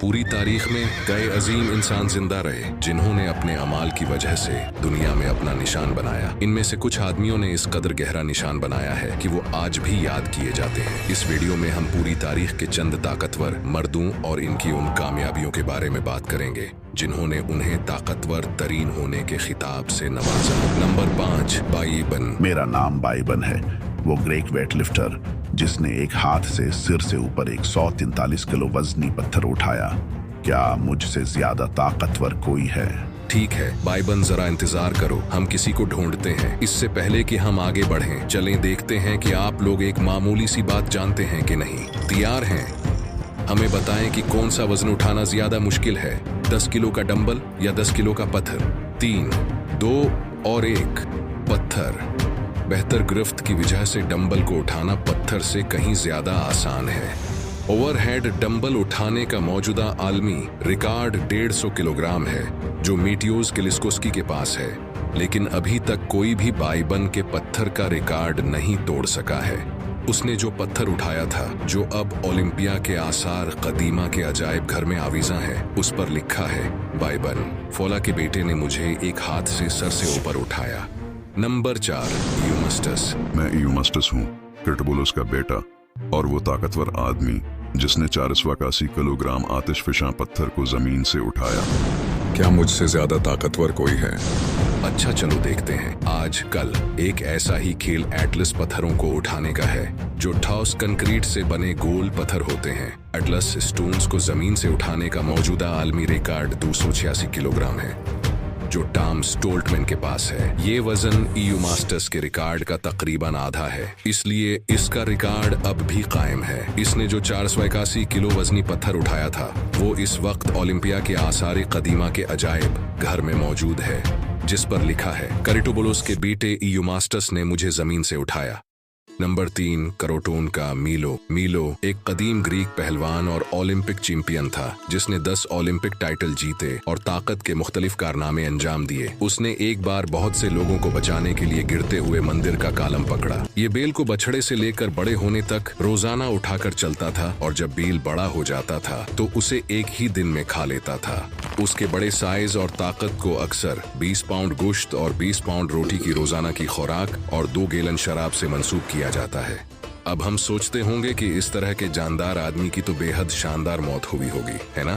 पूरी तारीख में कई अजीम इंसान जिंदा रहे जिन्होंने अपने अमाल की वजह से दुनिया में अपना निशान बनाया। इनमें से कुछ आदमियों ने इस कदर गहरा निशान बनाया है कि वो आज भी याद किए जाते हैं। इस वीडियो में हम पूरी तारीख के चंद ताकतवर मर्दों और इनकी उन कामयाबियों के बारे में बात करेंगे जिन्होंने उन्हें ताकतवर तरीन होने के खिताब से नवाजा। नंबर 5, बाइबन। मेरा नाम बाइबन है, वो ग्रेट वेट लिफ्टर जिसने एक हाथ से सिर से ऊपर 143 किलो वजनी पत्थर उठाया। क्या मुझसे ज्यादा ताकतवर कोई है? ठीक है बाइबन, जरा इंतजार करो, हम किसी को ढूंढते हैं। इससे पहले कि हम आगे बढ़ें, चलें देखते हैं कि आप लोग एक मामूली सी बात जानते हैं कि नहीं। तैयार हैं? हमें बताएं कि कौन सा वजन उठाना ज्यादा मुश्किल है, 10 किलो का डंबल या 10 किलो का पत्थर। 3, 2 और 1। पत्थर। बेहतर गिरफ्त की वजह से डंबल को उठाना पत्थर से कहीं ज्यादा आसान है। ओवरहेड डंबल उठाने का मौजूदा आलमी रिकॉर्ड 150 किलोग्राम है जो मीटियोस किलिस्कोस्की के पास है, लेकिन अभी तक कोई भी बाइबन के पत्थर का रिकॉर्ड नहीं तोड़ सका है। उसने जो पत्थर उठाया था, जो अब ओलंपिया के आसार कदीमा के अजायब घर में आवीजा है, उस पर लिखा है बाइबन, फोला के बेटे ने मुझे एक हाथ से सर से ऊपर उठाया। नंबर 4, यूमस्टस। मैं यूमस्टस हूँ, क्रिटबुलस का बेटा, और वो ताकतवर आदमी जिसने 481 किलोग्राम आतिशफिशां पत्थर को जमीन से उठाया। क्या मुझसे ज्यादा ताकतवर कोई है? अच्छा चलो देखते हैं। आज कल एक ऐसा ही खेल एटलस पत्थरों को उठाने का है, जो ठोस कंक्रीट से बने गोल पत्थर होते हैं। एटलस स्टोन्स को जमीन से उठाने का मौजूदा आलमी रिकॉर्ड 286 किलोग्राम है, जो टॉम स्टोल्टमैन के पास है। ये वजन यूमास्टस के रिकॉर्ड का तकरीबन आधा है, इसलिए इसका रिकॉर्ड अब भी कायम है। इसने जो 481 किलो वजनी पत्थर उठाया था, वो इस वक्त ओलंपिया के आसार कदीमा के अजायब घर में मौजूद है, जिस पर लिखा है क्रिटबुलस के बेटे यूमास्टस ने मुझे जमीन से उठाया। नंबर 3, करोटोन का मीलो। मीलो एक कदीम ग्रीक पहलवान और ओलंपिक चैंपियन था जिसने 10 ओलंपिक टाइटल जीते और ताकत के मुख्तलिफ कारनामे अंजाम दिए। उसने एक बार बहुत से लोगों को बचाने के लिए गिरते हुए मंदिर का कालम पकड़ा। ये बेल को बछड़े से लेकर बड़े होने तक रोजाना उठाकर चलता था, और जब बेल बड़ा हो जाता था तो उसे एक ही दिन में खा लेता था। उसके बड़े साइज और ताकत को अक्सर 20 पाउंड गोश्त और 20 पाउंड रोटी की रोजाना की खुराक और 2 गैलन शराब से मंसूब किया जाता है। अब हम सोचते होंगे कि इस तरह के जानदार आदमी की तो बेहद शानदार मौत हुई होगी, है ना?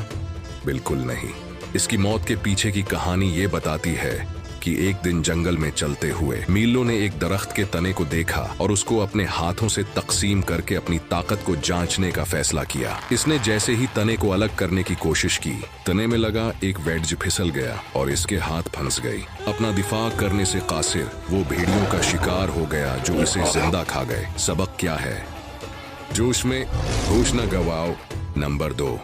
बिल्कुल नहीं। इसकी मौत के पीछे की कहानी ये बताती है कि एक दिन जंगल में चलते हुए मीलो ने एक दरख्त के तने को देखा और उसको अपने हाथों से तकसीम करके अपनी ताकत को जांचने का फैसला किया। इसने जैसे ही तने को अलग करने की कोशिश की, तने में लगा एक वेड्ज फिसल गया और इसके हाथ फंस गई। अपना दिफा करने से कासिर वो भेड़ियों का शिकार हो गया जो इसे जिंदा खा गए। सबक क्या है? जोश में होश न गवाओ। नंबर 2,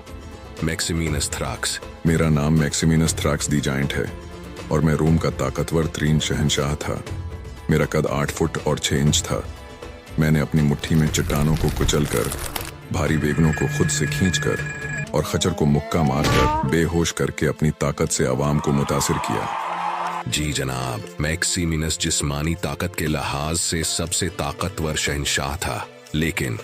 मैक्सिमिनस थ्राक्स। मेरा नाम मैक्सिमिनस थ्राक्स दी जाइंट है और मैं रोम का ताकतवर तरीन शहंशाह था। मेरा कद 8 फुट और 6 इंच था। मैंने अपनी मुट्ठी में चट्टानों को कुचलकर, भारी वेगनों को खुद से खींचकर और खच्चर को मुक्का मारकर बेहोश करके अपनी ताकत से अवाम को मुतासिर किया। जी जनाब, मैक्सिमिनस जिस्मानी ताकत के लिहाज से सबसे ताकतवर शहंशाह था, लेकिन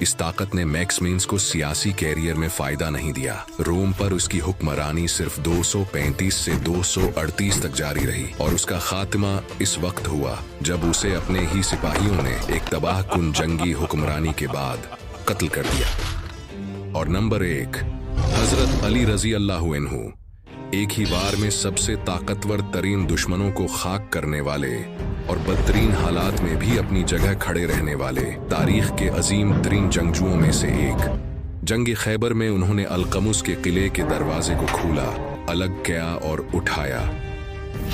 इस ताकत ने मैक्सिमिनस को सियासी कैरियर में फायदा नहीं दिया। रोम पर उसकी हुक्मरानी सिर्फ 235 से 238 तक जारी रही और उसका खात्मा इस वक्त हुआ जब उसे अपने ही सिपाहियों ने एक तबाहकुन जंगी हुक्मरानी के बाद कत्ल कर दिया। और नंबर 1, हजरत अली रजी अल्लाहु अन्हु। एक ही बार में सबसे ताकतवर तरीन दुश्मनों को खाक करने वाले और बदतरीन हालात में भी अपनी जगह खड़े रहने वाले तारीख के अजीम तरीन जंगजुओं में से एक। जंग खैबर में उन्होंने अलकमुस के किले के दरवाजे को खोला, अलग किया और उठाया।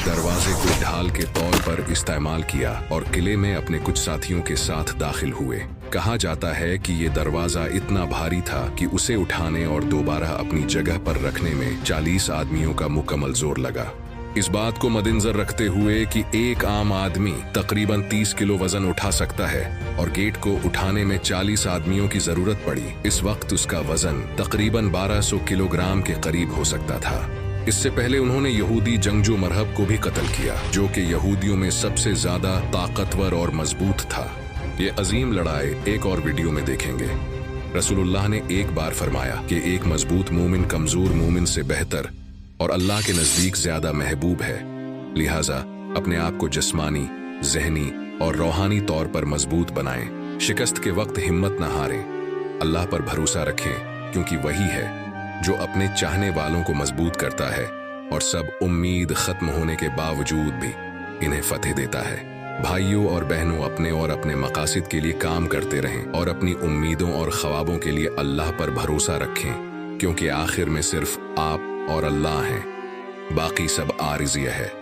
दरवाजे को ढाल के तौर पर इस्तेमाल किया और किले में अपने कुछ साथियों के साथ दाखिल हुए। कहा जाता है कि ये दरवाजा इतना भारी था कि उसे उठाने और दोबारा अपनी जगह पर रखने में 40 आदमियों का मुकम्मल जोर लगा। इस बात को मद्देनजर रखते हुए कि एक आम आदमी तकरीबन 30 किलो वजन उठा सकता है और गेट को उठाने में 40 आदमियों की जरूरत पड़ी, इस वक्त उसका वजन तकरीबन 1200 किलोग्राम के करीब हो सकता था। इससे पहले उन्होंने यहूदी जंगजू मरहब को भी कत्ल किया, जो कि यहूदियों में सबसे ज्यादा ताकतवर और मजबूत था। ये अजीम लड़ाई एक और वीडियो में देखेंगे। रसूलुल्लाह ने एक बार फरमाया कि एक मजबूत मोमिन कमजोर मोमिन से बेहतर और अल्लाह के नजदीक ज्यादा महबूब है। लिहाजा अपने आप को जिस्मानी, जहनी और रूहानी तौर पर मजबूत बनाएं। शिकस्त के वक्त हिम्मत न हारें, अल्लाह पर भरोसा रखें, क्योंकि वही है जो अपने चाहने वालों को मजबूत करता है और सब उम्मीद खत्म होने के बावजूद भी इन्हें फतेह देता है। भाइयों और बहनों, अपने और अपने मकासद के लिए काम करते रहें और अपनी उम्मीदों और ख्वाबों के लिए अल्लाह पर भरोसा रखें, क्योंकि आखिर में सिर्फ आप और अल्लाह हैं, बाकी सब आरिज़िया है।